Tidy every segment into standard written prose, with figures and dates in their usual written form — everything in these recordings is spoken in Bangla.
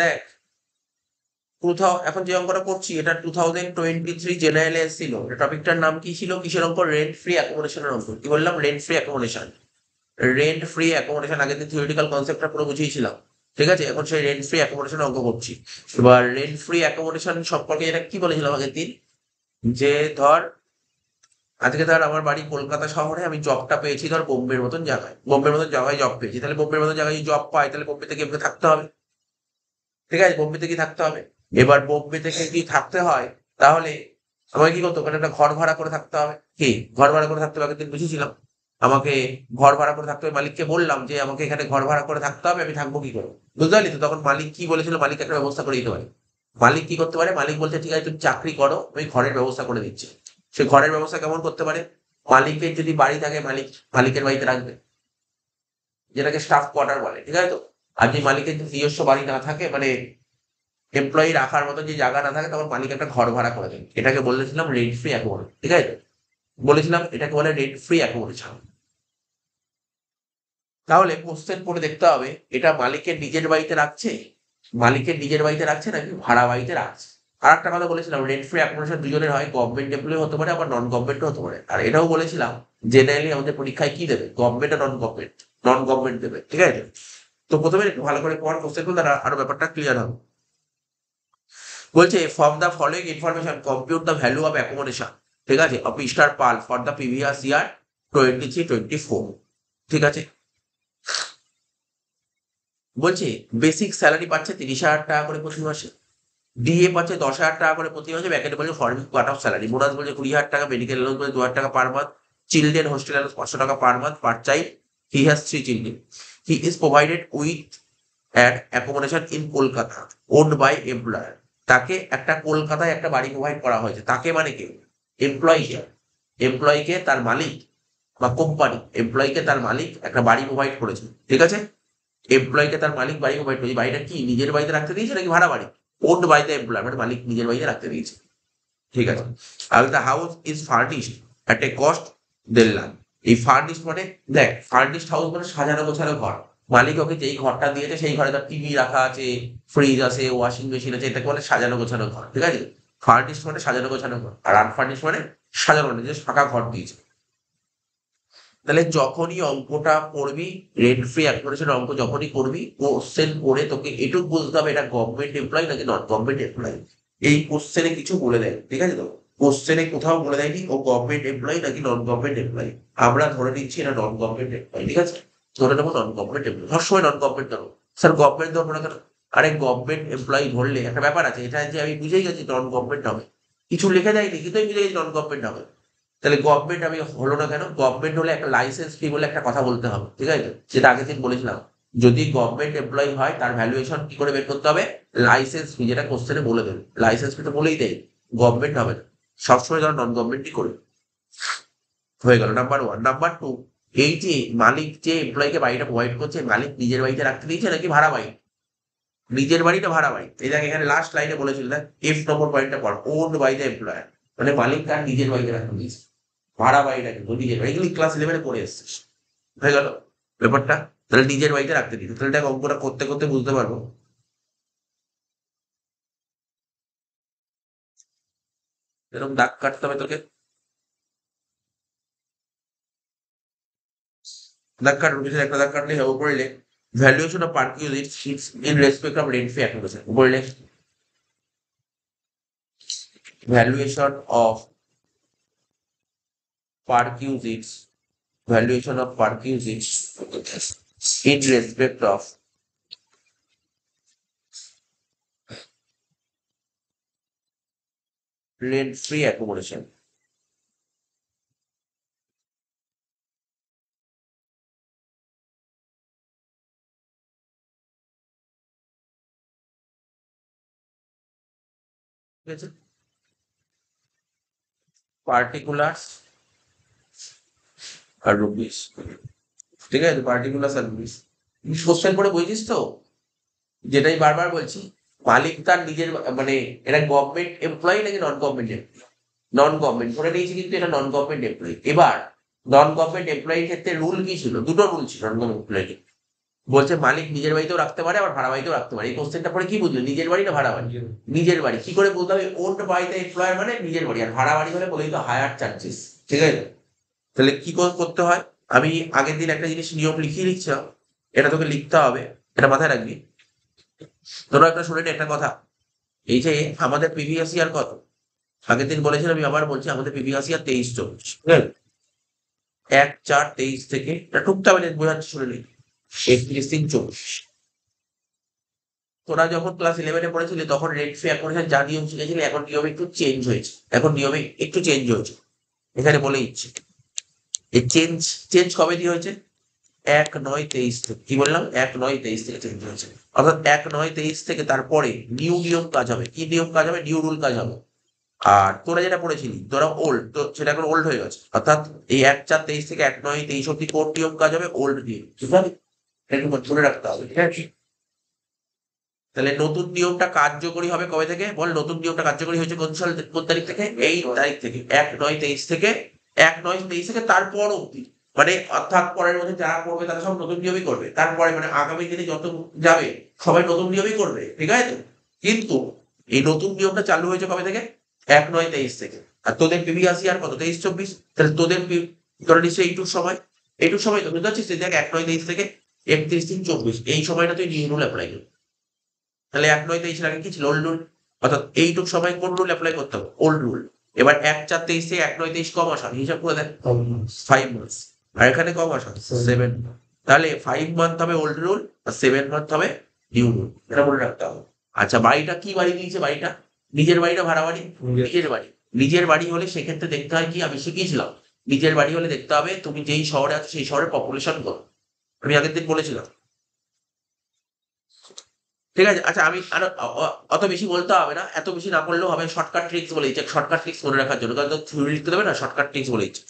দেখ এখন যে অঙ্কটা করছি এটা 2023 জেনারেলে এসেছিল। টপিকটার নাম কি ছিল? কিসের অঙ্ক? রেন্ট ফ্রি অ্যাকোমোডেশনের অঙ্ক। কি বললাম? Rent free accommodation. Rent free accommodation আগের দিন থিওরিটিক্যাল কনসেপ্টটা পুরো বুঝিয়েছিলাম। ঠিক আছে, এখন সেই রেন্ট ফ্রি অ্যাকোমোডেশন অঙ্ক করছি। এবার রেন্ট ফ্রি অ্যাকোমোডেশন সম্পর্কে এটা কি বলেছিলাম আগের দিন, যে ধর আমার বাড়ি কলকাতা শহরে, আমি জবটা পেয়েছি ধর বোম্বের মতন জায়গায়, জব পেয়েছি। তাহলে বোম্বের মতন জায়গায় জব পাই, তাহলে বোম্বে থেকে এমনি থাকতে হবে। ঠিক আছে, বোম্বে থেকে থাকতে হবে। এবার বোম্বে থেকে যদি থাকতে হয়, তাহলে আমাকে কি করতে হবে? ওখানে একটা ঘর ভাড়া করে থাকতে হবে। কি ঘর ভাড়া করে থাকতে হবে? আগের দিন বুঝেছিলাম। আমাকে ঘর ভাড়া করে থাকতে হবে। মালিককে বললাম যে আমাকে এখানে ঘর ভাড়া করে থাকতে হবে, আমি থাকবো কি করে? বুঝতে পারলি তো? তখন মালিক কি বলেছিল? মালিক একটা ব্যবস্থা করে দিতে পারে। মালিক কি করতে পারে? মালিক বলছে ঠিক আছে তুমি চাকরি করো, আমি ঘরের ব্যবস্থা করে দিচ্ছি। সে ঘরের ব্যবস্থা কেমন করতে পারে? মালিকের যদি বাড়ি থাকে, মালিকের বাড়িতে রাখবে, যেটাকে স্টাফ কোয়ার্টার বলে। ঠিক আছে তো? আর যদি মালিকের যদি নিজস্ব বাড়ি না থাকে, মানে এমপ্লয়ি রাখার মতো যে জায়গা না থাকে, তখন মালিক একটা ঘর ভাড়া করে দেয়। এটাকে বলেছিলাম রেন্ট ফ্রি অ্যাকোমোডেশন। ঠিক আছে, বলেছিলাম এটাকে বলে রেন্ট ফ্রি অ্যাকোমোডেশন। তাহলে কোশ্চেন করে দেখতে হবে এটা মালিকের নিজের বাড়িতে রাখছে, নাকি ভাড়া বাড়িতে রাখছে। আর একটা কথা বলেছিলাম, রেন্ট ফ্রি অ্যাকোমোডেশন দুজনের হয়, গভর্নমেন্ট এমপ্লয়ি হতে পারে, আবার নন গভর্নমেন্টও হতে পারে। আর এটাও বলেছিলাম জেনারেলি আমাদের পরীক্ষায় কি দেবে? গভর্নমেন্ট আর নন গভর্নমেন্ট দেবে। ঠিক আছে, তো প্রথমে একটু ভালো করে পড় কোশ্চেন গুলো, তারা আরো ব্যাপারটা ক্লিয়ার হবে। বলছে from the following information compute the value of accommodation, ঠিক আছে, of Mr Pal for the previous year 23-24। ঠিক আছে, বলছে বেসিক স্যালারি পাচ্ছে 30,000 টাকা করে প্রতি মাসে, ডিএ পাচ্ছে 10,000 টাকা করে প্রতি মাসে, ব্যাকেটে বলছে forming cut off salary, bonus বলছে 20,000 টাকা, মেডিকেল অ্যালাউন্স বলছে 2,000 টাকা per month, children hostel allowance 500 টাকা per month per child, he has 3 children, he is provided with an accommodation in Kolkata owned by employer. তাকে একটা কলকাতায় একটা বাড়ি প্রোভাইড করা হয়েছে। তাকে মানে কি? এমপ্লয়িকে। তার মালিক বা কোম্পানি, এমপ্লয়িকে তার মালিক একটা বাড়ি প্রোভাইড করেছে। ঠিক আছে, এমপ্লয়িকে তার মালিক বাড়ি প্রোভাইড করেছে। বাড়িটা কি নিজের বাড়িতে রাখতে দিয়েছে নাকি ভাড়া বাড়ি? ওন্ড বাই দ্য এমপ্লয়ার, মানে মালিক নিজের বাড়িতে রাখতে দিয়েছে। ঠিক আছে, are the house is furnished at a cost 1.5 lakh. এই ফার্নিশড মানে, দেখ ফার্নিশড হাউস মানে সাজানো গোছানো ঘর। মালিক ওকে যেই ঘরটা দিয়েছে সেই ঘরে তার টিভি রাখা আছে, ফ্রিজ আছে, ওয়াশিং মেশিন আছে, এটাকে বলে সাজানো গোছানো ঘর। ঠিক আছে, ফার্নিশড মানে সাজানো গোছানো ঘর, আর আনফার্নিশড মানে সাজানো মানে যে ফাঁকা ঘর দিয়েছে। তাহলে যখনই অঙ্কটা করবি, রেন্ট ফ্রি অ্যাকোমোডেশন অঙ্ক যখনই করবি, কোশ্চেন করে তোকে এটুকু বুঝতে হবে এটা গভর্নমেন্ট এমপ্লয় নাকি নন গভর্নমেন্ট এমপ্লয়। এই কোশ্চেনে কিছু বলে দেয়। ঠিক আছে তো? কোশ্চেনে কোথাও বলে দেয়নি ও গভর্নমেন্ট এমপ্লয় নাকি নন গভর্নমেন্ট এমপ্লয়। আমরা ধরে নিচ্ছি এটা নন গভর্নমেন্ট এমপ্লয়। ঠিক আছে, ধরে নেবো নন গভর্নমেন্ট এমপ্লয়। সবসময় নন গভর্নমেন্ট ধরো। স্যার গভর্নমেন্ট ধরবো না কেন? আরে গভর্নমেন্ট এমপ্লয় ধরলে একটা ব্যাপার আছে, এটা যে আমি বুঝেই গেছি নন গভর্নমেন্ট হবে, কিছু লিখে দেয়নি কিন্তু আমি বুঝে গেছি নন গভর্নমেন্ট হবে। তাহলে গভর্নমেন্ট আমি হলো না কেন? গভর্নমেন্ট হলে একটা লাইসেন্স ফি বলে একটা কথা বলতে হবে। ঠিক আছে, সেটা আগের দিন বলেছিলাম। যদি গভর্নমেন্ট এমপ্লয়ি হয় তার ভ্যালুয়েশন কি করে বের করতে হবে? লাইসেন্স ফি, যেটা কোশ্চেনে বলে দেবে। লাইসেন্স ফি তো বলেই দেয়, গভর্নমেন্ট হবে না। সবসময় যারা নন গভর্নমেন্টই করবে। হয়ে গেল নাম্বার ওয়ান। নাম্বার টু, এই যে মালিক যে এমপ্লয়িকে বাড়িটা প্রোভাইড করছে, মালিক নিজের বাড়িতে রাখতে দিয়েছে নাকি ভাড়া বাড়ি? নিজের বাড়ি না ভাড়া বাড়ি? এই দেখ এখানে লাস্ট লাইনে বলেছিল, দেখ এফ নম্বর পয়েন্টটা পড়, ওন্ড বাই দ্য এমপ্লয়ার, মানে মালিক তার নিজের বাড়িতে রাখতে দিয়েছে। ভাড়া বাড়িটা কিন্তু নিজের বাড়ি, এগুলি ক্লাস 11-এ পড়ে এসেছিস। হয়ে গেল ব্যাপারটা। তাহলে নিজের বাড়িতে রাখতে দিতে, তাহলে দেখ অঙ্কটা করতে করতে বুঝতে পারবো। এরকম দাগ কাটতে হবে তোকে। দাগ কাট, পিছনে একটা দাগ কাটলে হবে। উপরে লেখ valuation of park unit in respect of rent free accommodation. উপরে লেখ valuation of park units, valuation of park units in respect of rent free accommodation. ঠিক আছে, পার্টিকুলার্স আর রুপিস। ঠিক আছে, পার্টিকুলার্স আর রুপিস। কোশ্চেন করে বুঝছিস তো? যেটাই বারবার বলছি, মালিক তার নিজের মানে এটা গভর্নমেন্ট এমপ্লয়ি নাকি non government employee? Non government ধরে নিয়েছি, কিন্তু এটা নন গভর্নমেন্ট এমপ্লয়ি। এবার নন গভর্নমেন্ট এমপ্লয়ির ক্ষেত্রে রুল কি ছিল? দুটো রুল ছিল নন গভর্নমেন্ট এমপ্লয়ি। বলছে মালিক নিজের বাড়িতেও রাখতে পারে আবার ভাড়া বাড়িতেও রাখতে পারে। এই কোশ্চেনটা পরে কি বুঝলো, নিজের বাড়ি না ভাড়া বাড়ি? নিজের বাড়ি। কি করে বলতে হবে? ওন্ড বাই দ্য এমপ্লয়ার মানে নিজের বাড়ি, আর ভাড়া বাড়ি হলে বলেই তো হায়ার চার্জেস। ঠিক আছে, তাহলে কি করতে হয়? আমি আগের দিন একটা জিনিস নিয়ম লিখিয়ে লিখছিলাম, এটা তোকে লিখতে হবে, এটা মাথায় রাখবি। তোরা একটা শুনে নে একটা কথা, এই যে আমাদের প্রিভিয়াস ইয়ার কত, আগের দিন বলেছিলাম, আমি আবার বলছি, আমাদের প্রিভিয়াস ইয়ার 23-24, ঠিক আছে? 1/4/23 থেকে এটা টুকতে হবে, বোঝাচ্ছি, শুনে নি। 31-3-24। তোরা যখন ক্লাস 11-এ পড়েছিলি তখন রেট ফেয়ার করেছেন, যা নিয়ম শিখেছিলি, এখন নিয়ম একটু চেঞ্জ হয়েছে, এখন নিয়মে একটু চেঞ্জ হয়েছে, এখানে বলে দিচ্ছি। এই চেঞ্জ চেঞ্জ কবে দিয়ে হয়েছে? 1/9/23 থেকে। কি বললাম? 1/9/23 থেকে চেঞ্জ হয়েছে। অর্থাৎ 1/9/23 থেকে তারপরে নিউ নিয়ম কাজ হবে। কি নিয়ম কাজ হবে? নিউ রুল কাজ হবে। আর তোরা যেটা পড়েছিলি, তোরা ওল্ড, তো সেটা এখন ওল্ড হয়ে গেছে। অর্থাৎ এই 1/4/23 থেকে 1/9/23 অব্দি কোন নিয়ম কাজ হবে? ওল্ড নিয়ম। ঠিক আছে, এটা একটু মনে রাখতে হবে। ঠিক আছে, তাহলে নতুন নিয়মটা কার্যকরী হবে কবে থেকে বল? নতুন নিয়মটা কার্যকরী হয়েছে কোন তারিখ থেকে? এই তারিখ থেকে, 1/9/23 থেকে, 1/9/23 থেকে তারপর অব্দি, মানে অর্থাৎ পরের মধ্যে যারা করবে তারা সব নতুন নিয়মই করবে, তারপরে মানে আগামী দিনে যত যাবে সবাই নতুন নিয়মই করবে। ঠিক আছে তো? কিন্তু এই নতুন নিয়মটা চালু হয়েছে কবে থেকে? 1/9/23 থেকে। আর তোদের প্রিভিয়াস ইয়ার কত? 23-24। তাহলে তোদের তোরা নিশ্চয়ই এইটুক সময়, এইটুক সময় তো বুঝতে পারছিস? দেখ, 1/9/23 থেকে 31-3-24, এই সময়টা তুই নিউ রুল অ্যাপ্লাই করবি। তাহলে 1/9/23 আগে কি ছিল? Old rule. অর্থাৎ এইটুক সময় কোন রুল অ্যাপ্লাই করতে হবে? Old rule. এবার 1/4/23 থেকে 1/9/23 ক মাস হয় হিসাব করে দেখ। 5 মান্থস। আর এখানে ক মাস হয়? 7। তাহলে 5 মান্থ হবে ওল্ড রুল আর 7 মান্থ হবে নিউ রুল। এটা মনে রাখতে হবে। আচ্ছা, বাড়িটা কি বাড়ি দিয়েছে? বাড়িটা নিজের বাড়ি না ভাড়া বাড়ি? নিজের বাড়ি। নিজের বাড়ি হলে সেক্ষেত্রে দেখতে হয় কি, আমি শিখিয়েছিলাম, নিজের বাড়ি হলে দেখতে হবে তুমি যেই শহরে আছো সেই শহরের পপুলেশন কত। আমি আগের দিন বলেছিলাম। ঠিক আছে, আচ্ছা আমি আর অত বেশি বলতে হবে না, এত বেশি না বললেও হবে। শর্টকাট ট্রিক্স বলে দিচ্ছে, শর্টকাট ট্রিক্স মনে রাখার জন্য, কারণ তো থিওরি লিখতে দেবে না, শর্টকাট ট্রিক্স বলে দিচ্ছে।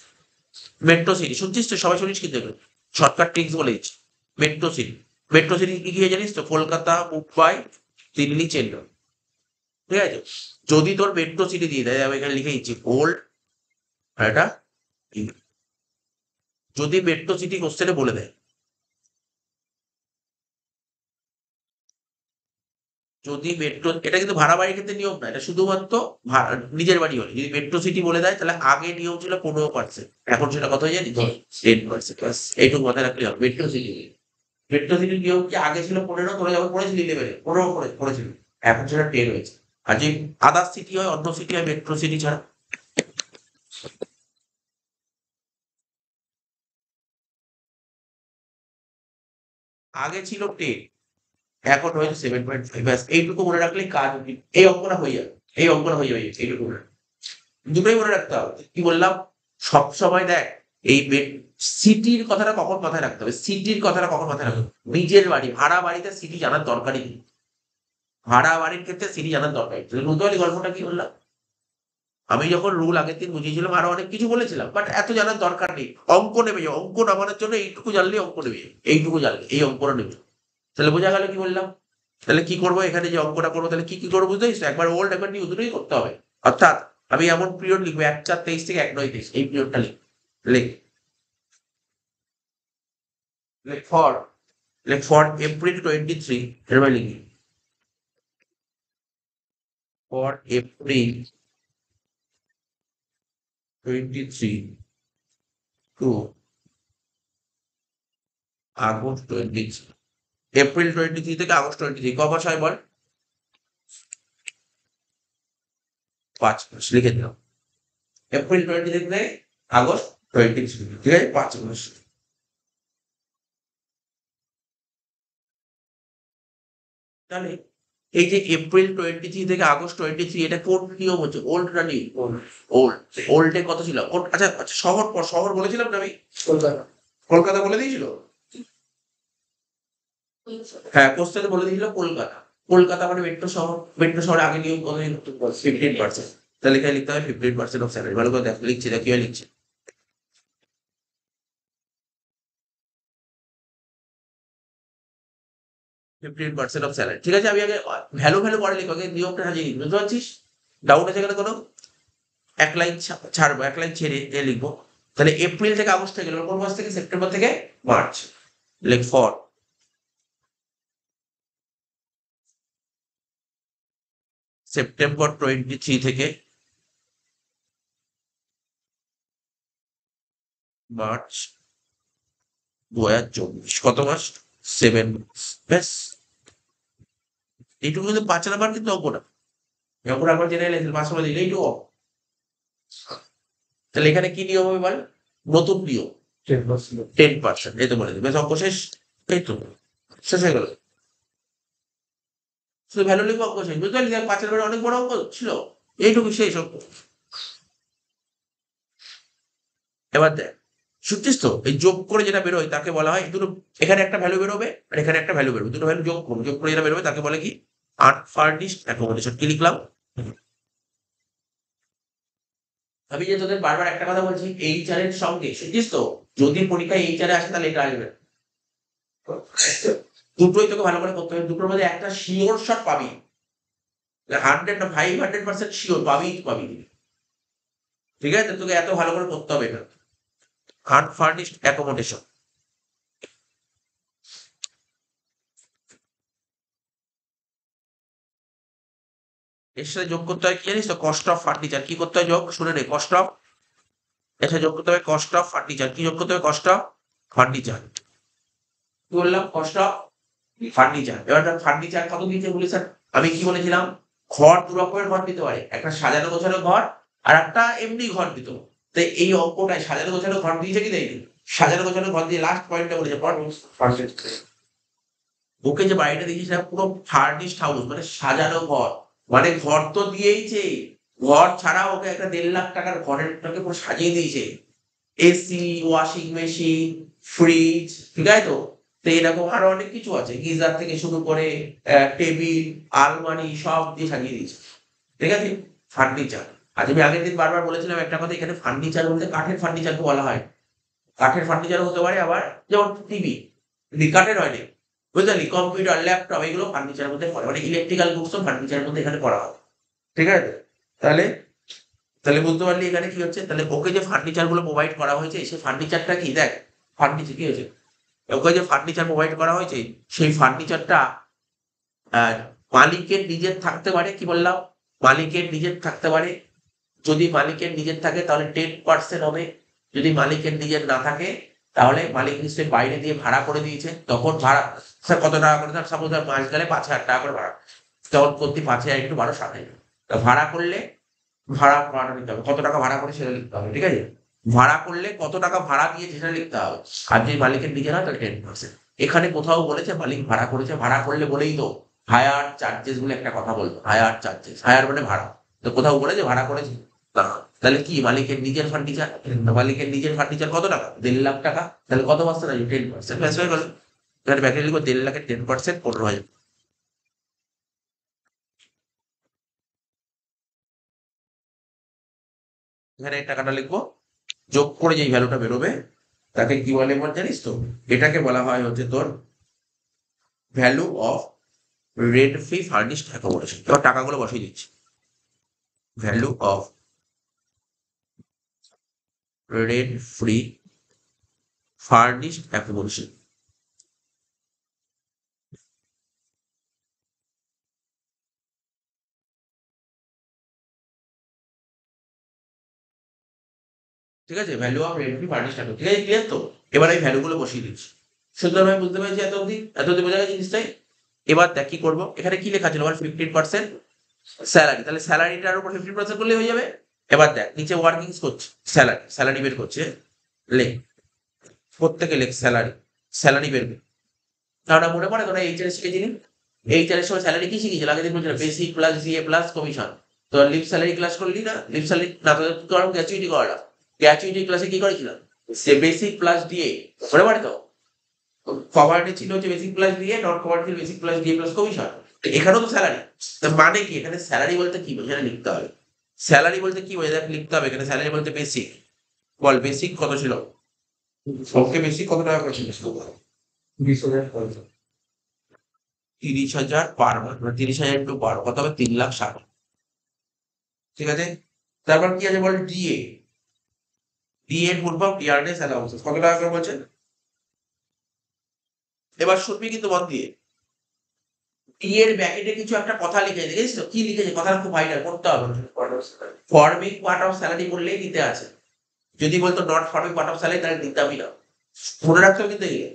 মেট্রো সিটি শুনছিস তো? সবাই শুনিস কিন্তু এগুলো। শর্টকাট ট্রিক্স বলে দিচ্ছে। মেট্রো সিটি, মেট্রো সিটি কি কি হয় জানিস তো? কলকাতা, মুম্বাই, দিল্লি, চেন্নাই। ঠিক আছে, যদি তোর মেট্রো সিটি দিয়ে দেয়, আমি এখানে লিখে দিচ্ছি ওল্ড, আর এটা new। যদি মেট্রো সিটি কোশ্চেনে বলে দেয়, যদি মেট্রো, এটা কিন্তু ভাড়া বাড়ির ক্ষেত্রে নিয়ম না, এটা শুধুমাত্র নিজের বাড়ি হলে। যদি মেট্রো সিটি বলে দেয়, তাহলে আগে নিয়ম ছিল 15%, এখন সেটা কত হয়ে যায়? 10%। ব্যাস এইটুকু মাথায় রাখলে হবে। মেট্রো সিটি, মেট্রো সিটির নিয়ম কি আগে ছিল 15? তোরা যখন পড়েছিলি 11-এ 15 পড়েছিল, এখন সেটা 10 হয়েছে। আর যে আদার সিটি হয়, অন্য সিটি হয় মেট্রো সিটি ছাড়া। আগে ছিল 10, এখন হয়েছে 7.5। ব্যাস এইটুকু মনে রাখলে কাজ, এই অঙ্কটা হয়ে যাবে, এই অঙ্কটা হয়ে যাবে এইটুকু মনে রাখ। দুটোই মনে রাখতে হবে। কি বললাম? সব সময় দেখ, এই সিটির কথাটা কখন মাথায় রাখতে হবে, সিটির কথাটা কখন মাথায় রাখতে হবে? নিজের বাড়ি। ভাড়া বাড়িতে সিটি জানার দরকারই নেই। ভাড়া বাড়ির ক্ষেত্রে সিটি জানার দরকার নেই। বুঝতে পারলি গল্পটা কি বললাম? আমি যখন রুল আগের দিন বুঝিয়েছিলাম আরো অনেক কিছু বলেছিলাম, বাট এত জানার দরকার নেই। অঙ্ক নেবে, অঙ্ক নামানোর জন্য এইটুকু জানলে অঙ্ক নেবে, এইটুকু জানলে এই অঙ্কটা নেবে। তাহলে বোঝা গেল কি বললাম? তাহলে কি করবো এখানে যে অঙ্কটা করবো, তাহলে কি কি করবো বুঝতে পারছিস? একবার ওল্ড একবার নিউ দুটোই করতে হবে। অর্থাৎ আমি এমন পিরিয়ড লিখবো 1/4/23 থেকে 1/9/23, এই পিরিয়ডটা লিখ। লিখ, লিখ ফর, লিখ ফর এপ্রিল 23, এরপর লিখি for April 23 to August 23। April 23 থেকে আগস্ট 23 ক মাস হয় বল? 5 মাস। লিখে দিলাম এপ্রিল 23 থেকে আগস্ট 23। ঠিক আছে, 5 মাস। তাহলে এই যে এপ্রিল 23 থেকে আগস্ট 23, এটা কোন নিয়ম হচ্ছে? ওল্ড না নিউ? ওল্ড। ওল্ডে কত ছিল? আচ্ছা আচ্ছা, শহর পর শহর বলেছিলাম না আমি? কলকাতা। কলকাতা বলে দিয়েছিল। হ্যাঁ, কোশ্চেনে বলে দিয়েছিল কলকাতা। কলকাতা মানে মেট্রো শহর। মেট্রো শহরে আগে নিয়ম কত ছিল? 15%। তাহলে এখানে লিখতে হবে 15% অফ স্যালারি। ভালো করে দেখ, লিখছি দেখ কিভাবে লিখছি। 15% অফ স্যালারি। ঠিক আছে, আমি আগে ভ্যালু ভ্যালু পরে লিখবো, আগে নিয়মটা সাজিয়ে লিখবো। বুঝতে পারছিস? ডাউট আছে এখানে কোনো? এক লাইন ছাড়বো, এক লাইন ছেড়ে এ লিখবো। তাহলে এপ্রিল থেকে আগস্ট থেকে গেল, কোন মাস থেকে? সেপ্টেম্বর থেকে মার্চ। লেখ ফর সেপ্টেম্বর 23 থেকে মার্চ 2024, কত মাস? 7 মাস। ব্যাস, এইটুকু কিন্তু 5 নাম্বার কিন্তু অঙ্ক না। যখন আমরা জেনে 5 নাম্বার দিলে এইটুকু অঙ্ক। তাহলে এখানে কি নিয়ম হবে বল? নতুন নিয়ম 10%, এই তো বলে দিবে। বেশ, অঙ্ক শেষ। এই তো শেষ হয়ে গেল। শুধু ভ্যালু লিখবো, অঙ্ক শেষ। বুঝতে পারলি? 5 এর অনেক বড় অঙ্ক ছিল, এইটুকু শেষ অঙ্ক। এবার দেখ, শুনছিস তো? এই যোগ করে যেটা বেরোয় তাকে বলা হয়, দুটো এখানে একটা ভ্যালু বেরোবে আর এখানে একটা ভ্যালু বেরোবে, দুটো ভ্যালু যোগ করে যেটা বেরোবে তাকে বলে কি? Unfurnished accommodation. কি লিখলাম? আমি যে তোদের বারবার একটা কথা বলছি, এইচআর এর সঙ্গে, শুনছিস তো? যদি পরীক্ষায় এইচআর আসে তাহলে এটা আসবে। দুটোই তোকে ভালো করে করতে হবে, দুটোর মধ্যে একটা শিওর শট পাবি। 100 না 500% শিওর পাবি পাবি। ঠিক আছে, তোকে এত ভালো করে করতে হবে এটা। আনফার্নিশড অ্যাকোমোডেশন, এর সাথে যোগ করতে হয় কি জানিস তো? Cost of furniture. কি করতে হয় যোগ? শুনে নে, কস্ট অফ, এর সাথে যোগ করতে হবে কস্ট অফ ফার্নিচার। কি যোগ করতে হবে? Cost of furniture. কি বললাম? Cost of furniture. এবার ফার্নিচার কত দিয়েছে বলি স্যার? আমি কি বলেছিলাম? ঘর দু রকমের ঘর দিতে পারে, একটা সাজানো গোছানো ঘর আর একটা এমনি ঘর দিত। তো এই অঙ্কটায় সাজানো গোছানো ঘর দিয়েছে কি দেয়নি? সাজানো গোছানো ঘর দিয়ে লাস্ট পয়েন্টটা বলেছে ওকে যে বাড়িটা দিয়েছে সেটা পুরো ফার্নিশড হাউস, মানে সাজানো ঘর। মানে ঘর তো দিয়েইছে, ঘর ছাড়াও ওকে একটা 1.5 লাখ টাকার ঘরেরটাকে পুরো সাজিয়ে দিয়েছে। এসি, ওয়াশিং মেশিন, ফ্রিজ, ঠিক আছে তো? তো এরকম আরো অনেক কিছু আছে, গিজার থেকে শুরু করে টেবিল, আলমারি সব দিয়ে সাজিয়ে দিয়েছে। ঠিক আছে? ফার্নিচার। আজ আমি আগের দিন বারবার বলেছিলাম একটা কথা, এখানে ফার্নিচার বলতে কাঠের ফার্নিচারকে বলা হয়। কাঠের ফার্নিচার হতে পারে, আবার যেমন টিভি কাঠের হয়নি, বুঝতে পারলি? কম্পিউটার, ল্যাপটপ, এগুলো ফার্নিচারের মধ্যে পড়ে, মানে ইলেকট্রিক্যাল গুডসও ফার্নিচারের মধ্যে এখানে পড়া হয়। ঠিক আছে? তাহলে তাহলে বুঝতে পারলি এখানে কি হচ্ছে? তাহলে ওকে যে ফার্নিচার গুলো প্রোভাইড করা হয়েছে, সেই ফার্নিচারটা কি? দেখ, ফার্নিচার কি হয়েছে, ওকে যে ফার্নিচার প্রোভাইড করা হয়েছে, সেই ফার্নিচারটা মালিকের নিজের থাকতে পারে। কি বললাম? মালিকের নিজের থাকতে পারে। যদি মালিকের নিজের থাকে তাহলে 10% হবে। যদি মালিকের নিজের না থাকে তাহলে মালিক নিশ্চয়ই বাইরে দিয়ে ভাড়া করে দিয়েছে, তখন ভাড়া স্যার কত টাকা করে? ধর সাপোজ মাস গেলে 5,000 টাকা করে ভাড়া, তখন প্রতি 5,000 একটু 12,000। ভাড়া করলে ভাড়াটা নিতে হবে, কত টাকা ভাড়া করে সেটা লিখতে হবে। ঠিক আছে? ভাড়া করলে কত টাকা ভাড়া দিয়েছে সেটা লিখতে হবে। আর যদি মালিকের নিজের হয় তাহলে 10%। এখানে কোথাও বলেছে মালিক ভাড়া করেছে? ভাড়া করলে বলেই তো হায়ার চার্জেস বলে একটা কথা বলবো। হায়ার চার্জেস, হায়ার মানে ভাড়া। তো কোথাও বলেছে ভাড়া করেছে? না। তাহলে কি মালিকের নিজের ফার্নিচার? মালিকের নিজের ফার্নিচার কত টাকা? 1.5 লাখ টাকা। তাহলে কত পার্সেন্ট আছে? 10%। ব্যাস হয়ে গেল। এখানে ব্যাকে লিখবো 1.5 লাখের 10% 15,000। এখানে এই টাকাটা লিখবো, যোগ করে যেই ভ্যালুটা বেরোবে তাকে কি বলে বল জানিস তো? এটাকে বলা হয় হচ্ছে তোর value of rent free furnished accommodation. এবার টাকাগুলো বসিয়ে দিচ্ছি। Value of rent free furnished accommodation. ঠিক আছে? Value of rent free furnished accommodation. ঠিক আছে, ক্লিয়ার তো? এবার এই ভ্যালুগুলো বসিয়ে দিচ্ছি। সুন্দরভাবে বুঝতে পেরেছি এত অবধি বোঝা গেছে জিনিসটাই? এবার দেখ কি করবো, এখানে কি লেখা ছিল আমার? 15% স্যালারি। তাহলে স্যালারিটার উপর 15% করলে হয়ে যাবে। এবার দেখ নিচে ওয়ার্কিংস করছে, স্যালারি, স্যালারি বের করছে। লেখ, প্রত্যেকে লেখ স্যালারি, স্যালারি বের কর। তাহলে মনে পড়ে তোরা এইচআর শিখেছিলি? এইচআর এর সময় স্যালারি কি শিখেছিল? আগের দিন বলছিল basic plus GA plus commission. তো লিভ স্যালারি ক্লাস করলি না? লিভ স্যালারি না তো কি করলাম? গ্র্যাচুইটি করালাম। গ্র্যাচুইটি ক্লাসে কি করেছিলাম? সে বেসিক প্লাস ডিএ, মনে পড়ে তো? কভারেটে ছিল হচ্ছে basic plus DA, not cover ছিল basic plus DA plus commission. এখানেও তো স্যালারি। তো মানে কি এখানে স্যালারি বলতে কি বোঝায় লিখতে হবে। স্যালারি বলতে কি বোঝায় লিখতে হবে। এখানে স্যালারি বলতে বেসিক। বল বেসিক কত ছিল? ওকে, বেসিক কত টাকা করেছিল? 30,000 পার মান্থ, মানে 30,000 একটু পার কত হবে? 3,60,000। ঠিক আছে? তারপর কি আছে বল? ডিএ। ডিএ এর ফুল ফর্ম ডিয়ারনেস অ্যালাউন্সেস। কত টাকা করে বলছে? এবার শুনবি কিন্তু মন দিয়ে। টি এর ব্যাকেটে কিছু একটা কথা লিখে দেখেছিস তো কি লিখেছে কথাটা খুব ভাইটাল পড়তে হবে ফর্মিং পার্ট অফ স্যালারি বললেই দিতে আছে যদি বলতো not forming part of salary তাহলে দিতামই না মনে রাখতে হবে কিন্তু এগুলো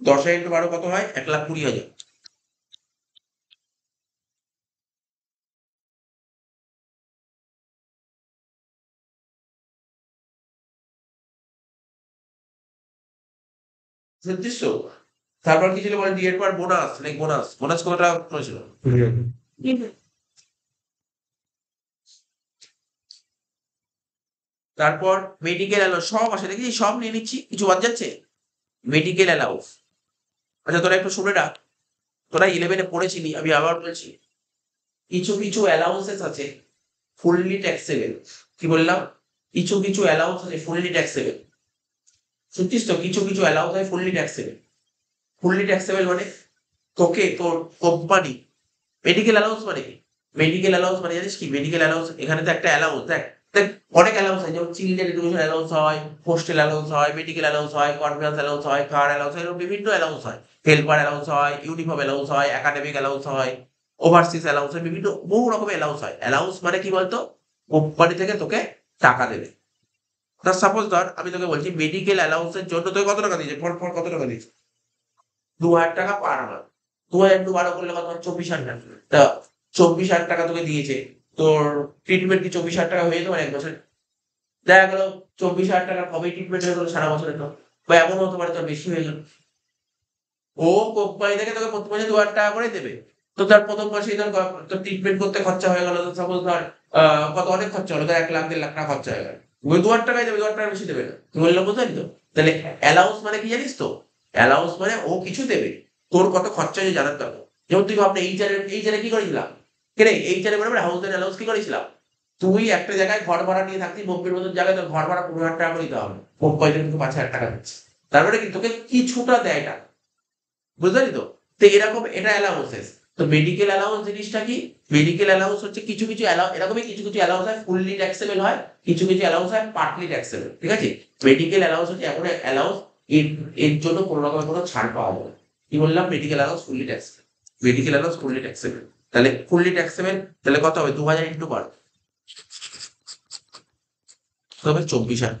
10,000 × 12 কত হয় 1,20,000 বুঝছিস তো তারপর কি ছিল বলে ডি এর পর বোনাস লাইক বোনাস বোনাস কত টাকা করেছিল তারপর মেডিকেল অ্যালাউন্স সব আসে দেখি সব নিয়ে নিচ্ছি কিছু বাদ যাচ্ছে মেডিকেল অ্যালাউন্স আচ্ছা তোরা একটু শুনে রাখ তোরা 11-এ পড়েছিলি আমি আবার বলছি কিছু কিছু অ্যালাউন্সেস আছে ফুললি ট্যাক্সেবল কি বললাম কিছু কিছু অ্যালাউন্স আছে ফুললি ট্যাক্সেবল শুনছিস তো কিছু কিছু অ্যালাউন্স আছে ফুললি ট্যাক্সেবল মানে তোকে তোর কোম্পানি মেডিকেল অ্যালাউন্স মানে কি মেডিকেল অ্যালাউন্স মানে জানিস কি মেডিকেল অ্যালাউন্স এখানে তো একটা অ্যালাউন্স দেখ দেখ অনেক অ্যালাউন্স হয় যেমন চিলড্রেন এডুকেশন অ্যালাউন্স হয় হোস্টেল অ্যালাউন্স হয় মেডিকেল অ্যালাউন্স হয় কনফারেন্স অ্যালাউন্স হয় কার অ্যালাউন্স হয় এরকম বিভিন্ন অ্যালাউন্স হয় হেল্পার অ্যালাউন্স হয় ইউনিফর্ম অ্যালাউন্স হয় একাডেমিক অ্যালাউন্স হয় ওভারসিজ অ্যালাউন্স হয় বিভিন্ন বহু রকমের অ্যালাউন্স হয় অ্যালাউন্স মানে কি বলতো কোম্পানি থেকে তোকে টাকা দেবে সাপোজ ধর আমি তোকে বলছি মেডিকেল অ্যালাউন্সের জন্য তোকে কত টাকা দিয়েছে ফর কত টাকা দিয়েছে 2,000 টাকা পার মান্থ 2,000 করলে কত 24,000 তা 24,000 টাকা তোকে দিয়েছে তোর ট্রিটমেন্ট কি 24,000 টাকা হয়ে যেত মানে 1 বছরে দেখা গেল 24,000 টাকা কবে ট্রিটমেন্ট হয়ে গেল সারা বছরে তো বা এমন হতে পারে তোর বেশি হয়ে গেল ও কোম্পানি থেকে তোকে প্রতি মাসে 2,000 টাকা করে দেবে তো তার প্রথম মাসেই ধর তোর ট্রিটমেন্ট করতে খরচা হয়ে গেল সাপোজ ধর কত অনেক খরচা হলো ধর 1 লাখ 1.5 লাখ টাকা খরচা হয়ে গেল ওই 2,000 টাকাই দেবে 2,000 টাকা বেশি দেবে না তুই বললাম বুঝলি তো তাহলে অ্যালাউন্স মানে কি জানিস তো অ্যালাউন্স মানে ও কিছু দেবে তোর কত খরচা হয়েছে জানার দরকার যেমন তুই ভাবনা এইচারে কি করেছিলাম কে রে এইচারে মানে হাউস রেন্ট অ্যালাউন্স কি করেছিলাম তুই একটা জায়গায় ঘর ভাড়া নিয়ে থাকতি বোম্বের মতন জায়গায় তোর ঘর ভাড়া 15,000 টাকা করে দিতে হবে কোম্পানি কিন্তু 5,000 টাকা দিচ্ছে তারপরে কি তোকে কিছুটা দেয় টাকা বুঝলি তো তো এরকম এটা অ্যালাউন্সেস তো মেডিকেল অ্যালাউন্স জিনিসটা কি মেডিকেল অ্যালাউন্স হচ্ছে কিছু কিছু এরকমই কিছু কিছু অ্যালাউন্স হয় ফুললি ট্যাক্সেবল হয় কিছু কিছু অ্যালাউন্স হয় পার্টলি ট্যাক্সেবল ঠিক আছে মেডিকেল অ্যালাউন্স হচ্ছে এমন অ্যালাউন্স এর এর জন্য কোনো রকমের কোনো ছাড় পাওয়া যাবে না। কি বললাম medical allowance fully taxable medical allowance fully taxable তাহলে ফুললি ট্যাক্সেবল তাহলে কত হবে 2,000 ইন্টু বার তবে 24,000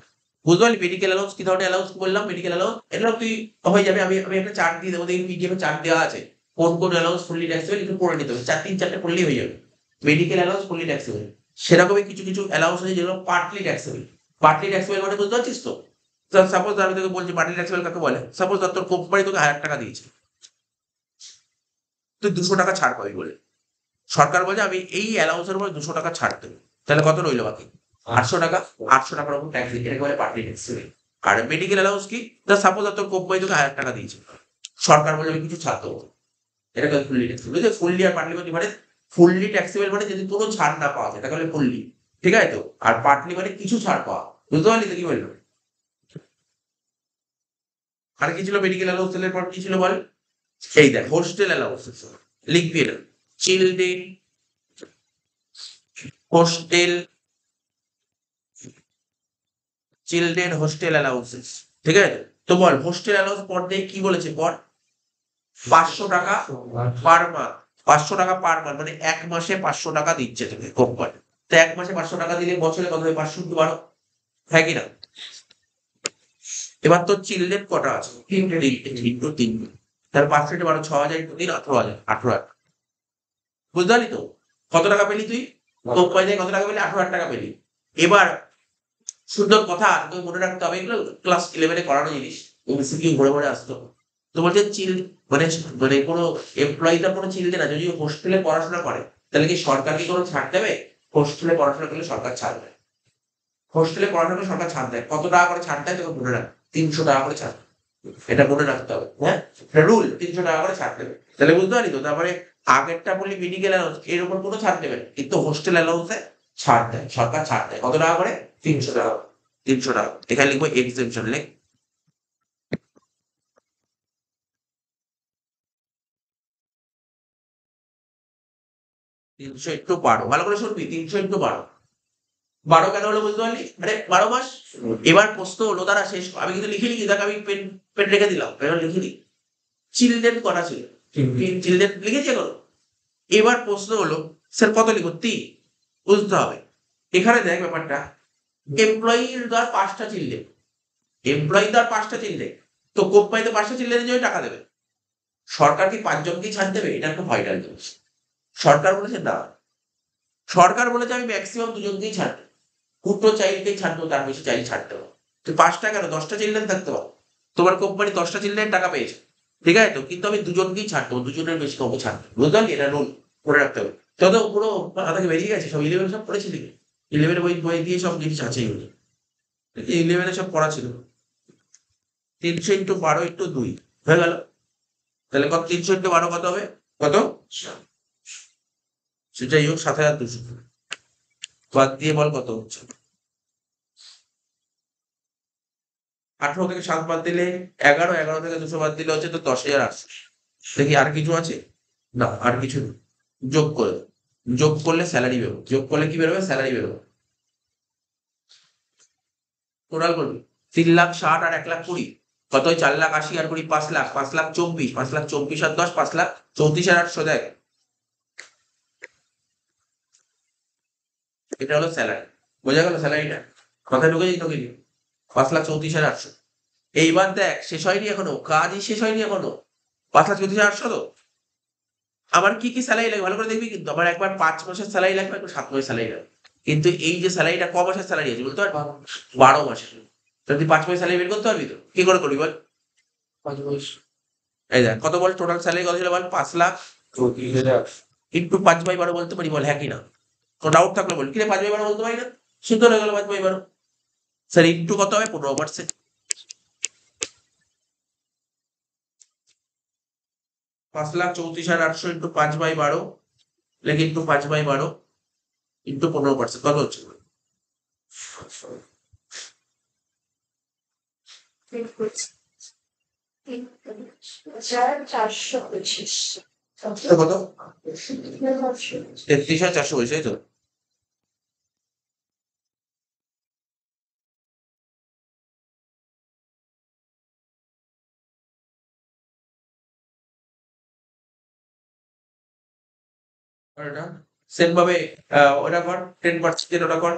বুঝতে পারলি মেডিকেল অ্যালাউন্স কি ধরনের অ্যালাউন্স বললাম মেডিকেল অ্যালাউন্স এটা তুই হয়ে যাবে আমি আমি একটা চার্ট দিয়ে দেবো দেখি পিডিএফ চার্ট দেওয়া আছে কোন কোন অ্যালাউন্স ফুললি ট্যাক্সেবল একটু পড়ে নিতে হবে 4-3-4টে পড়লেই হয়ে যাবে মেডিকেল অ্যালাউন্স ফুললি ট্যাক্সেবল সেরকমই কিছু কিছু অ্যালাউন্স আছে যেগুলো পার্টলি ট্যাক্সেবল মানে বুঝতে পারছিস তো সাপোজ আমি তোকে বলছি পার্টলি ট্যাক্সেবল কাকে বলে সাপোজ ধর তোর কোম্পানি তোকে 1,000 টাকা দিয়েছে তুই 200 টাকা ছাড় পাবি বলে সরকার বলছে আমি এই অ্যালাউন্সের উপর 200 টাকা ছাড় দেবো তাহলে কত রইলো বাকি 800 টাকা 800 টাকার উপর ট্যাক্স দিতে এটাকে বলে পার্টলি ট্যাক্সেবল আর মেডিকেল অ্যালাউন্স কি সাপোজ তোর কোম্পানি তোকে 1,000 টাকা দিয়েছে সরকার বলে আমি কিছু ছাড় দেবো এটাকে ফুললি ট্যাক্সেবল বুঝলি ফুললি আর পার্টলি মানে ফুললি ট্যাক্সেবল মানে যদি কোনো ছাড় না পাওয়া যায় তাকে বলে ফুললি ঠিক আছে তো আর পার্টলি মানে কিছু ছাড় পাওয়া বুঝতে পারলি তো কি বললো আর কি ছিল মেডিকেল অ্যালাউন্স এর পর কি ছিল বল এই দেখ হোস্টেল অ্যালাউন্স লিখবি এটা চিলড্রেন হোস্টেল হোস্টেল অ্যালাউন্সেস ঠিক আছে তো বল হোস্টেল অ্যালাউন্স পর দিয়ে কি বলেছে পর 500 টাকা পার মান্থ 500 টাকা পার মান্থ মানে 1 মাসে 500 টাকা দিচ্ছে তোকে কোম্পানি তো 1 মাসে 500 টাকা দিলে বছরে কত হয় 500 × 12 হ্যাঁ কিনা এবার তোর চিলড্রেন কটা আছে 3 তাহলে 500 × 12 6,000 × 3 18,000 18,000 বুঝতে পারলি তো কত টাকা পেলি তুই কোম্পানি থেকে কত টাকা পেলি 18,000 টাকা পেলি এবার সুন্দর কথা তোকে মনে রাখতে হবে এগুলো ক্লাস 11-এ করানো জিনিস এমসিকিউ ঘুরে ঘুরে আসতো তো বলছে মানে মানে কোনো এমপ্লয়ি তার কোনো চিলড্রেন আছে যদি হোস্টেলে পড়াশোনা করে তাহলে কি সরকার কি কোনো ছাড় দেবে হোস্টেলে পড়াশোনা করলে সরকার ছাড় দেয় হোস্টেলে পড়াশোনা করলে সরকার ছাড় দেয় কত টাকা করে ছাড় দেয় তোকে মনে রাখ 300 টাকা করে ছাড় এটা মনে রাখতে হবে হ্যাঁ রুল 300 টাকা করে ছাড় দেবে তাহলে বুঝতে পারি তো তারপরে আগেরটা বলি মেডিকেল অ্যালাউন্স এর উপর কোনো ছাড় দেবে না কিন্তু হোস্টেল অ্যালাউন্সে ছাড় দেয় সরকার ছাড় দেয় কত টাকা করে 300 টাকা 300 টাকা এখানে লিখবো এক্সেপশন লেখ 300 × 12 ভালো করে শুনবি 300 × 12 12 কেন হলো বুঝতে পারলি আরে 12 মাস এবার প্রশ্ন হলো তারা শেষ আমি কিন্তু লিখে লিখি দেখ আমি পেন পেন রেখে দিলাম পেন লিখে দিই চিলড্রেন কটা ছিল চিলড্রেন লিখেছি এখন এবার প্রশ্ন হলো স্যার কত লিখবো? 3। বুঝতে হবে। এখানে দেখ ব্যাপারটা, এমপ্লয়ির ধর 5টা চিলড্রেন, এমপ্লয়ি ধর 5টা চিলড্রেন, তো কোম্পানি তো 5টা চিলড্রেনের জন্য টাকা দেবে। সরকার কি 5 জনকেই ছাড় দেবে? এটা একটা ভাইটাল জিনিস। সরকার বলেছে না, সরকার বলেছে আমি ম্যাক্সিমাম 2জনকেই ছাড় দেবো। 2টো চাইল্ডকেই ছাড় দেবো, তার বেশি চাইল্ড ছাড়তে হবে। তো 5টা কেন, 10টা চিলড্রেন থাকতে পারে। তোমার কোম্পানি 10টা চিলড্রেন টাকা পেয়েছে, ঠিক আছে তো, কিন্তু আমি 2জনকেই ছাড় দেবো, 2জনের বেশি কাউকে ছাড় দেবো। বুঝতে পারলি? এটা রুল করে রাখতে হবে। তত পুরো মাথা থেকে বেরিয়ে গেছে, সব 11 সব পড়েছিলি, 11 বই বই দিয়ে সব জিনিস আছে এগুলো। 11 সব পড়া ছিল। 300 × 12 × 2 হয়ে গেল। তাহলে কত? 300 × 12 কত হবে? কত? সেটাই হোক, 7,200। বাদ দিয়ে বল কত হচ্ছে। 18 থেকে 7 বাদ দিলে 11, 11 থেকে 200 বাদ দিলে হচ্ছে তো 10,800। দেখি আর কিছু আছে? না, আর কিছু নেই। যোগ করে দাও। যোগ করলে স্যালারি বেরোবে, যোগ করলে কি বেরোবে? স্যালারি বেরোবে। টোটাল করবি 3,60,000 আর 1,20,000 কত হয়? 4,80,000 আর 20 5,00,000, 5,24,000, 5,24,000 আর 10 5,34,800। দেখ, এটা হলো স্যালারি। বোঝা গেল স্যালারিটা? মাথায় ঢুকেছি তোকে? 5,34,800। এইবার দেখ, শেষ হয়নি এখনো, কাজই শেষ হয়নি এখনো। 5,34,800 তো। আমার কি কি স্যালারি লাগে ভালো করে দেখবি কিন্তু। আমার একবার 5 মাসের স্যালারি লাগবে, একবার 7 মাসের স্যালারি লাগবে। কিন্তু এই যে স্যালারিটা ক মাসের স্যালারি আছে বলতে পারবি? 12 মাসের। তো তুই 5 মাসের স্যালারি বের করতে পারবি তো? কি করে করবি বল? 5 মাস। এই দেখ কত বল, টোটাল স্যালারি কত ছিল বল? 5,34,000 ইন্টু 5/12 বলতে পারি? বল হ্যাঁ কি না? কোনো ডাউট থাকলে বল। কিরে 5/12 বলতে পারি না? সুন্দর হয়ে গেল 5/12। স্যার ইন্টু কত হবে? 15%। 5,34,800 ইন্টু 5/12, লেখে ইন্টু 5/12 ইন্টু 15%, কত হচ্ছে? 3,425। এটা কত? 33,425, তাই তো? আর এটা সেম ভাবে ওটা কর, 10% ওটা কর।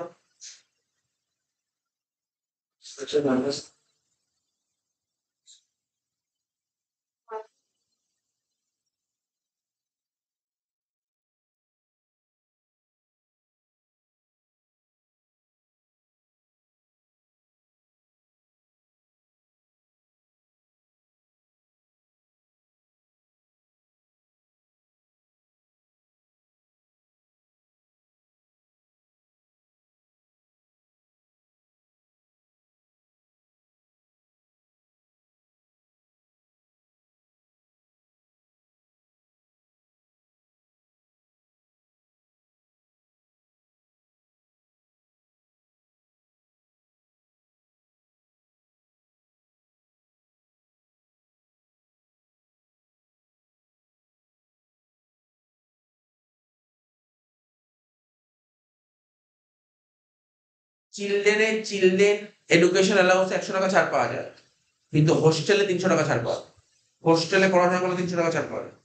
চিলড্রেন এডুকেশন অ্যালাউন্স 100 টাকা ছাড় পাওয়া যায়, কিন্তু হোস্টেলে 300 টাকা ছাড় পাওয়া যায়। হোস্টেলে পড়াশোনা করলে 300 টাকা ছাড় পাওয়া যায়।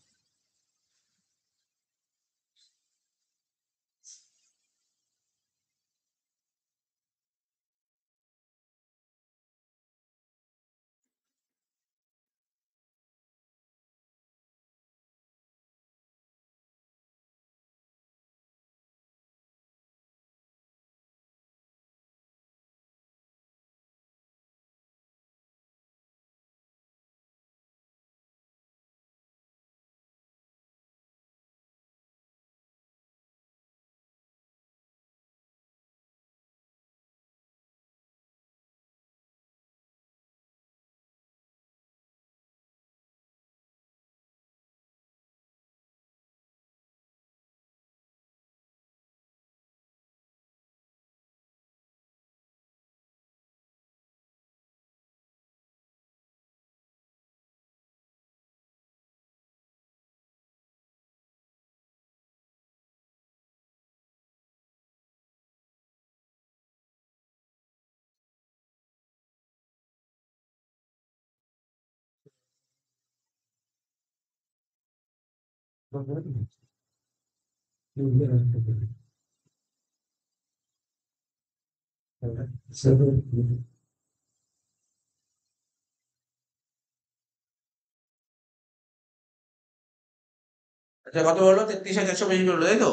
আচ্ছা কত হলো? 33,420 হলো, তাই তো?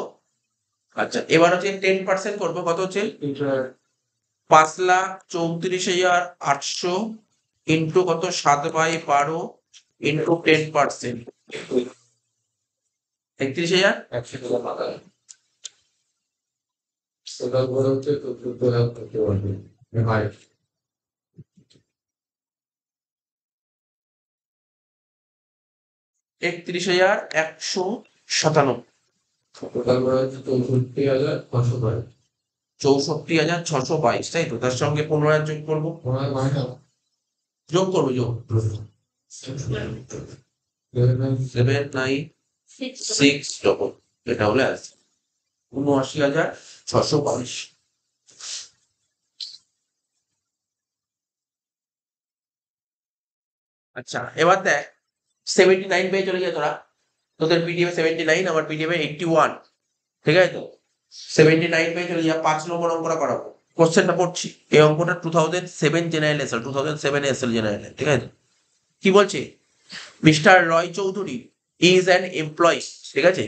আচ্ছা এবার হচ্ছে 10% করবো, কত হচ্ছে? 5,34,800 ইন্টু কত? 7/12 ইন্টু 10%, 31,000। ,31,197। 64,622, তাই তো? তার সঙ্গে 15,000 যোগ করবো, যোগ 7,9,6 এটা হলে আছে ৭৯,৬২২। আচ্ছা এবার দেখ 79 পেয়ে চলে যায় তোরা, তোদের পিডিএফ 79, আমার পিডিএফ 81, ঠিক আছে তো? 79 পেয়ে চলে যা, 5 নম্বর অঙ্কটা করাবো। কোশ্চেনটা পড়ছি, এই অঙ্কটা 2007 জেনারেল এসএল, 2007 এসএল জেনারেল, ঠিক আছে? কি বলছে? Mister Roy Chowdhury is an employee, ঠিক আছে?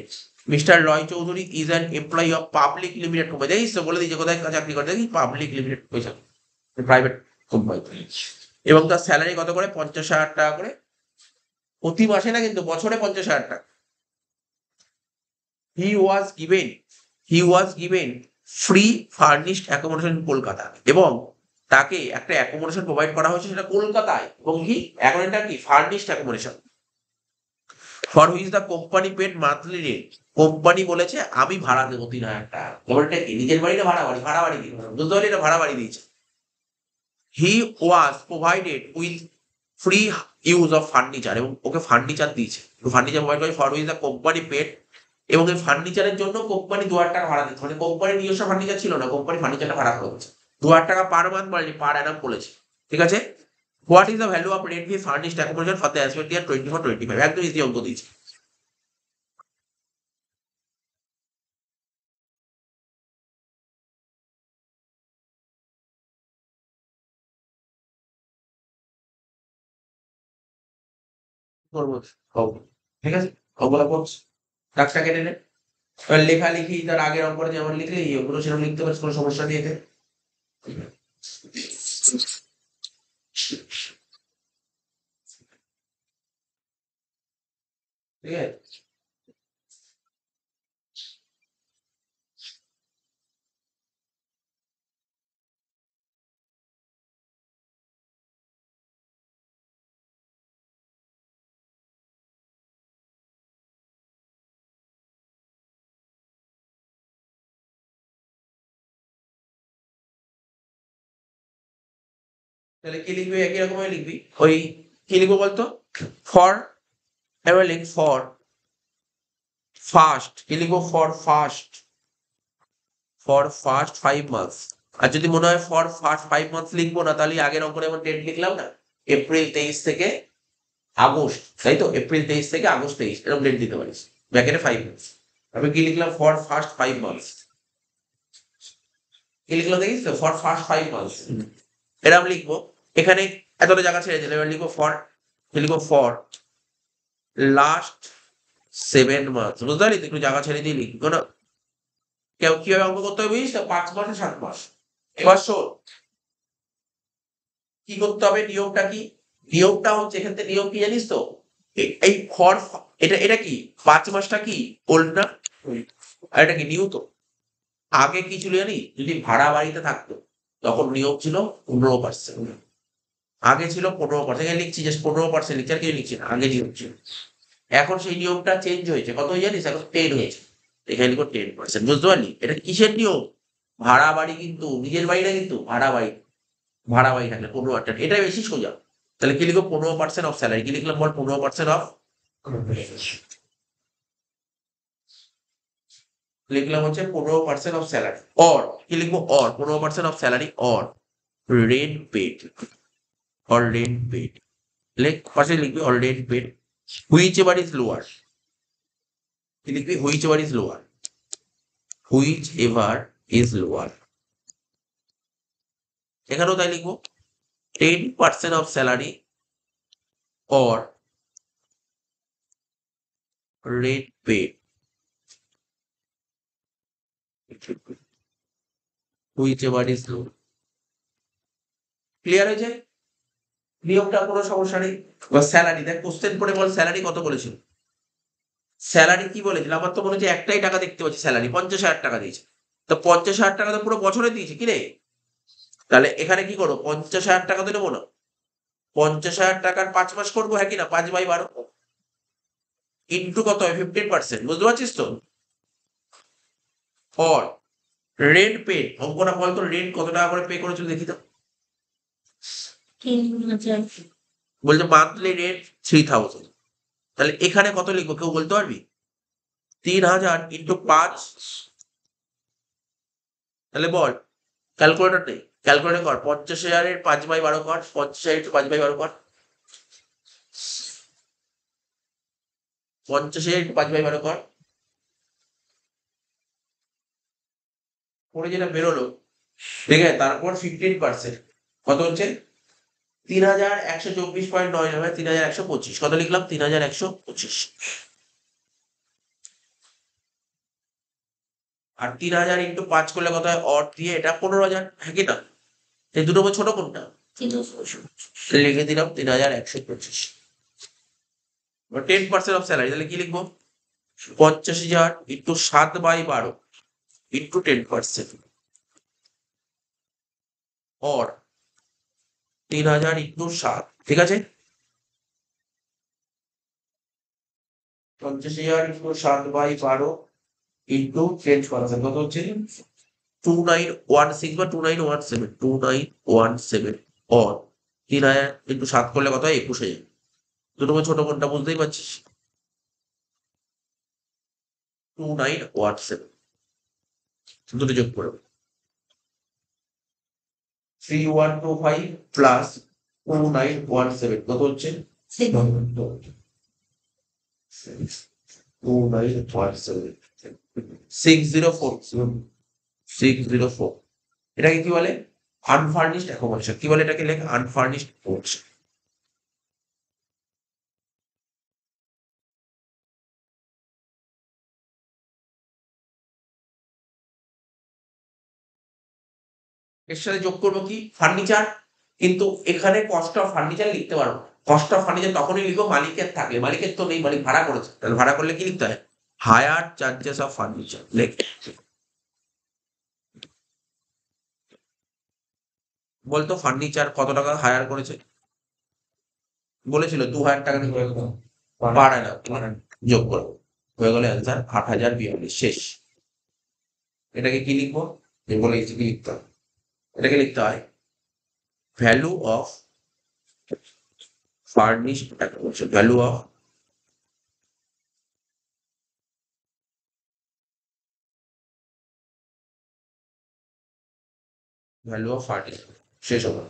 Mister Roy Chowdhury is an employee of public limited company. দেখিস তো, বলে দিয়েছে কোথায় চাকরি করে, দেখি পাবলিক লিমিটেড পয়সা, প্রাইভেট কোম্পানি। এবং তার স্যালারি কত করে? 50,000 টাকা করে প্রতি মাসে, না কিন্তু বছরে 50,000 টাকা। He was given he was given free furnished accommodation in Kolkata, এবং তাকে একটা অ্যাকোমোডেশন প্রোভাইড করা হয়েছে সেটা কলকাতায়, এবং কি এখন এটা কি furnished accommodation, for which the company paid monthly rent. Company বলেছে আমি ভাড়া দেবো 3,000 টাকা। এবার এটা কি নিজের বাড়ি না ভাড়া বাড়ি? ভাড়া বাড়ি দিয়ে বুঝতে পারলি, এটা ভাড়া বাড়ি দিয়েছে। He was provided with free use of furniture, এবং ওকে ফার্নিচার দিয়েছে, ফার্নিচার প্রোভাইড করে, for which the company paid, এবং এই ফার্নিচারের জন্য কোম্পানি 2,000 টাকা ভাড়া দিচ্ছে, মানে কোম্পানির নিজস্ব ফার্নিচার ছিল না, কোম্পানি ফার্নিচারটা ভাড়া করে দিচ্ছে। 2,000 টাকা পার মান্থ মানে পার অ্যানাম বলেছে, ঠিক আছে? What is the value of rent free furnished accommodation for the aspect year 24-25? একদম ইজি অঙ্ক দিয়েছে। করবো, হোক, ঠিক আছে? ওগুলো করছি, দাগটা কেটে নে। এবার লেখালেখি তার আগের অঙ্কটা যেমন লিখলে ওগুলো সেরকম লিখতে পারিস, কোনো সমস্যা নেই এতে। ঠিক আছে? তাহলে কি লিখবি? একই রকম ভাবে লিখবি। ওই কি লিখবো বলতো? ফর, এবার লিখ ফর ফার্স্ট, কি লিখবো? For first 5 months. আর যদি মনে হয় ফর ফার্স্ট 5 মান্থস লিখবো না, তাহলে আগের অঙ্কনে যেমন ডেট লিখলাম না, এপ্রিল 23 থেকে আগস্ট, তাই তো? এপ্রিল 23 থেকে আগস্ট 23 এরকম ডেট দিতে পারিস, ব্র্যাকেটে 5 মান্থস। আমি কি লিখলাম? For first 5 months. কি লিখলাম দেখিস তো? ফর ফার্স্ট 5 মান্থস এরকম লিখবো। এখানে এতটা জায়গা ছেড়ে দিলাম, এবার লিখবো ফর, লিখবো ফর লাস্ট 7 মান্থস। বুঝতে পারলি তো? একটু জায়গা ছেড়ে দিয়ে লিখবো না, কেউ কিভাবে অঙ্ক করতে হবে বুঝিস তো? 5 মাস আর 7 মাস। এবার শোন, কি করতে হবে? নিয়মটা কি? নিয়মটা হচ্ছে, এখান থেকে নিয়ম কি জানিস তো? এই ফর, এটা এটা কি 5 মাসটা কি ওল্ড না? আর এটা কি নিউ তো? আগে কি ছিল জানি, যদি ভাড়া বাড়িতে থাকতো তখন নিয়ম ছিল 15%। আগে ছিল 15%, লিখছি জাস্ট 15% লিখছি, আর কিছু লিখছি না, আগে নিয়ম ছিল। এখন সেই নিয়মটা চেঞ্জ হয়েছে, কত হয়ে জানিস? এখন 10 হয়েছে। এখানে লিখো 10%, বুঝতে পারলি? এটা কিসের নিয়ম? ভাড়া বাড়ি, কিন্তু নিজের বাড়ি না, কিন্তু ভাড়া বাড়ি। ভাড়া বাড়ি থাকলে 15%, এটাই বেশি সোজা। তাহলে কি লিখবো? 15% অফ স্যালারি। কি লিখলাম বল? 15% অফ, লিখলাম হচ্ছে 15% অফ স্যালারি, অর কি লিখবো? Or 15% of salary, or rent paid, or rent paid. লেখ পাশে লিখবি or rent paid, whichever is lower. কি লিখবি? Whichever is lower. Whichever is lower. এখানেও তাই লিখবো 10% of salary or rate paid whichever is low. Clear হয়েছে? নিয়মটা কোনো সমস্যা নেই। বা স্যালারি দেখ, কোশ্চেন পড়ে বল স্যালারি কত বলেছিল। স্যালারি কি বলেছিল, আমার তো মনে হচ্ছে একটাই টাকা দেখতে পাচ্ছি, স্যালারি 50,000 টাকা দিয়েছে। তো 50,000 টাকা তো পুরো বছরে দিয়েছে কি রে। তাহলে এখানে কি করবো, 50,000 টাকা তো নেবো না, 50,000 টাকার 5 মাস করবো, হ্যাঁ কি না, 5/12 ইন্টু কত হয় 15%, বুঝতে পারছিস তো। ফর রেন্ট পেড, অঙ্কটা বলতো রেন্ট কত টাকা করে পে করেছিল দেখি তো। 3,000। বলছে মান্থলি রেন্ট 3,000। তাহলে এখানে কত লিখবো কেউ বলতে পারবি? 3,000 ইন্টু 5। তাহলে বল, ক্যালকুলেটর নেই, ক্যালকুলেটর কর, 50,000-এর 5/12 কর, 50,000 ইন্টু 5/12 কর, 50,000 ইন্টু 5/12 কর, করে যেটা বেরোলো, ঠিক আছে, তারপর 15% কত হচ্ছে 3,124.9 হবে, 3,125, কত লিখলাম 3,125। আর 3,000 ইন্টু 5 করলে কত হয়, অর দিয়ে এটা 15,000, হ্যাঁ কি না। এই দুটো ছোট কোনটা, লিখে দিলাম 3,125। 10% অফ স্যালারি, তাহলে কি লিখবো 50,000 ইন্টু 7/12 ইন্টু 10%, অর 3,000 ইন্টু 7, ঠিক আছে। 50,000 ইন্টু 7/12 ইন্টু 10% কত হচ্ছে 2916 বা 2917, 2917, অর 3,000 ইন্টু 7 করলে কত হয় 21,000। দুটো ছোট কোনটা বুঝতেই পারছিস, 2917, দুটো যোগ করে 3125 প্লাস 2917 কত হচ্ছে 2917, 604, 604। এটাকে কি বলে, আনফার্নিশড অ্যাকোমোডেশন। কি বলে এটাকে, লেখ আনফার্নিশড অ্যাকোমোডেশন। এর সাথে যোগ করবো কি ফার্নিচার, কিন্তু এখানে কস্ট অফ ফার্নিচার লিখতে পারবো না। কস্ট অফ ফার্নিচার তখনই লিখবো মালিকের থাকলে, মালিকের তো নেই, মালিক ভাড়া করেছে, তাহলে ভাড়া করলে কি লিখতে হয়, হায়ার চার্জেস অফ ফার্নিচার লেখ। বলতো ফার্নিচার কত টাকা হায়ার করেছে, বলেছিল 2,000 টাকা দিয়ে হয়ে গেল, পার অ্যানাম যোগ করবো, হয়ে গেল অ্যান্সার 8,042, শেষ। এটাকে কি লিখবো, বলে কি লিখতে হয়, এটাকে লিখতে হয় value of furnished accommodation, value of furnished, শেষ হলো।